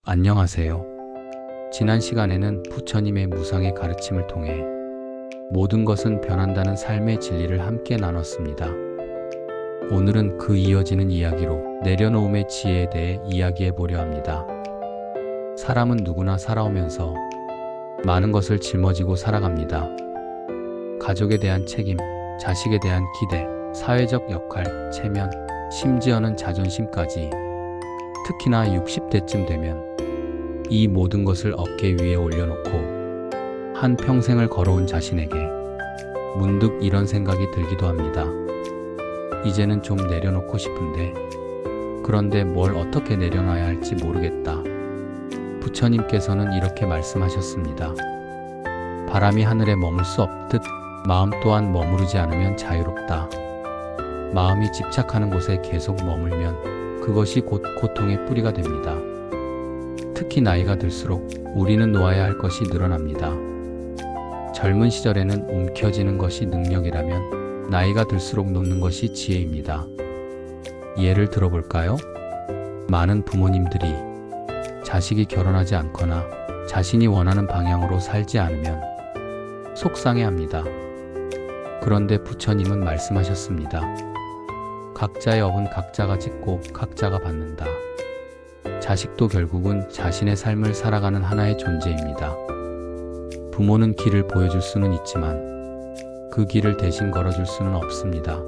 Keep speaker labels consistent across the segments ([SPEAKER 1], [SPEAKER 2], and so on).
[SPEAKER 1] 안녕하세요. 지난 시간에는 부처님의 무상의 가르침을 통해 모든 것은 변한다는 삶의 진리를 함께 나눴습니다. 오늘은 그 이어지는 이야기로 내려놓음의 지혜에 대해 이야기해 보려 합니다. 사람은 누구나 살아오면서 많은 것을 짊어지고 살아갑니다. 가족에 대한 책임, 자식에 대한 기대, 사회적 역할, 체면, 심지어는 자존심까지. 특히나 60대쯤 되면 이 모든 것을 어깨 위에 올려놓고 한 평생을 걸어온 자신에게 문득 이런 생각이 들기도 합니다. 이제는 좀 내려놓고 싶은데, 그런데 뭘 어떻게 내려놔야 할지 모르겠다. 부처님께서는 이렇게 말씀하셨습니다. 바람이 하늘에 머물 수 없듯 마음 또한 머무르지 않으면 자유롭다. 마음이 집착하는 곳에 계속 머물면 그것이 곧 고통의 뿌리가 됩니다. 특히 나이가 들수록 우리는 놓아야 할 것이 늘어납니다. 젊은 시절에는 움켜쥐는 것이 능력이라면 나이가 들수록 놓는 것이 지혜입니다. 예를 들어볼까요? 많은 부모님들이 자식이 결혼하지 않거나 자신이 원하는 방향으로 살지 않으면 속상해합니다. 그런데 부처님은 말씀하셨습니다. 각자의 업은 각자가 짓고 각자가 받는다. 자식도 결국은 자신의 삶을 살아가는 하나의 존재입니다. 부모는 길을 보여줄 수는 있지만 그 길을 대신 걸어줄 수는 없습니다.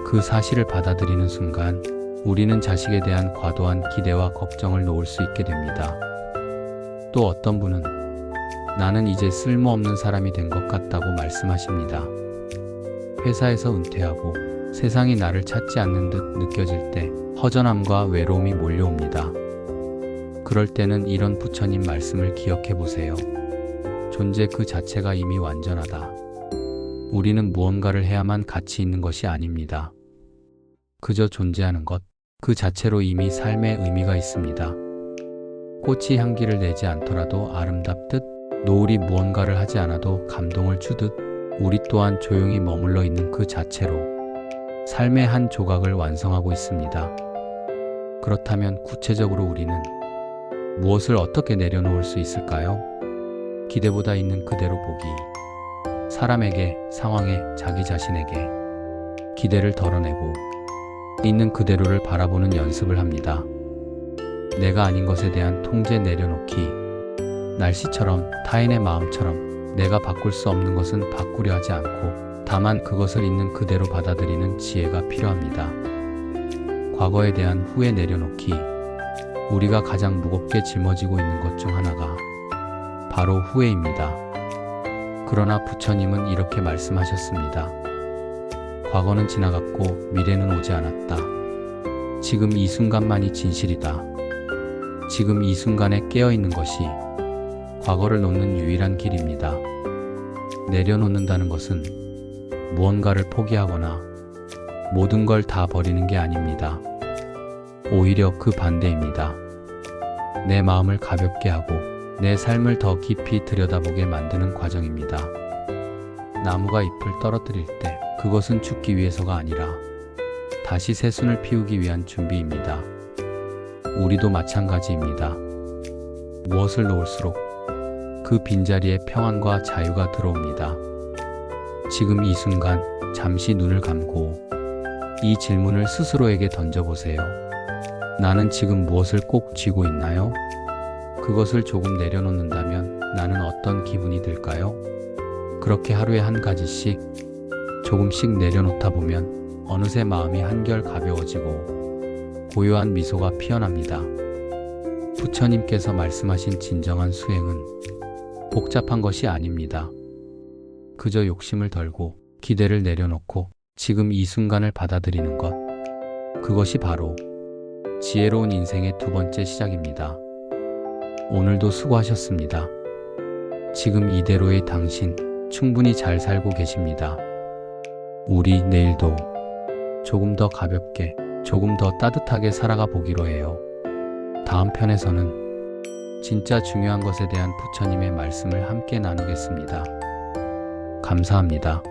[SPEAKER 1] 그 사실을 받아들이는 순간 우리는 자식에 대한 과도한 기대와 걱정을 놓을 수 있게 됩니다. 또 어떤 분은 나는 이제 쓸모없는 사람이 된 것 같다고 말씀하십니다. 회사에서 은퇴하고 세상이 나를 찾지 않는 듯 느껴질 때 허전함과 외로움이 몰려옵니다. 그럴 때는 이런 부처님 말씀을 기억해 보세요. 존재 그 자체가 이미 완전하다. 우리는 무언가를 해야만 가치 있는 것이 아닙니다. 그저 존재하는 것, 그 자체로 이미 삶의 의미가 있습니다. 꽃이 향기를 내지 않더라도 아름답듯, 노을이 무언가를 하지 않아도 감동을 주듯, 우리 또한 조용히 머물러 있는 그 자체로 삶의 한 조각을 완성하고 있습니다. 그렇다면 구체적으로 우리는 무엇을 어떻게 내려놓을 수 있을까요? 기대보다 있는 그대로 보기. 사람에게, 상황에, 자기 자신에게 기대를 덜어내고 있는 그대로를 바라보는 연습을 합니다. 내가 아닌 것에 대한 통제 내려놓기. 날씨처럼, 타인의 마음처럼 내가 바꿀 수 없는 것은 바꾸려 하지 않고 다만 그것을 있는 그대로 받아들이는 지혜가 필요합니다. 과거에 대한 후회 내려놓기. 우리가 가장 무겁게 짊어지고 있는 것 중 하나가 바로 후회입니다. 그러나 부처님은 이렇게 말씀하셨습니다. 과거는 지나갔고 미래는 오지 않았다. 지금 이 순간만이 진실이다. 지금 이 순간에 깨어있는 것이 과거를 놓는 유일한 길입니다. 내려놓는다는 것은 무언가를 포기하거나 모든 걸 다 버리는 게 아닙니다. 오히려 그 반대입니다. 내 마음을 가볍게 하고 내 삶을 더 깊이 들여다보게 만드는 과정입니다. 나무가 잎을 떨어뜨릴 때 그것은 죽기 위해서가 아니라 다시 새순을 피우기 위한 준비입니다. 우리도 마찬가지입니다. 무엇을 놓을수록 그 빈자리에 평안과 자유가 들어옵니다. 지금 이 순간 잠시 눈을 감고 이 질문을 스스로에게 던져보세요. 나는 지금 무엇을 꼭 쥐고 있나요? 그것을 조금 내려놓는다면 나는 어떤 기분이 들까요? 그렇게 하루에 한 가지씩 조금씩 내려놓다 보면 어느새 마음이 한결 가벼워지고 고요한 미소가 피어납니다. 부처님께서 말씀하신 진정한 수행은 복잡한 것이 아닙니다. 그저 욕심을 덜고 기대를 내려놓고 지금 이 순간을 받아들이는 것. 그것이 바로 지혜로운 인생의 두 번째 시작입니다. 오늘도 수고하셨습니다. 지금 이대로의 당신 충분히 잘 살고 계십니다. 우리 내일도 조금 더 가볍게, 조금 더 따뜻하게 살아가 보기로 해요. 다음 편에서는 진짜 중요한 것에 대한 부처님의 말씀을 함께 나누겠습니다. 감사합니다.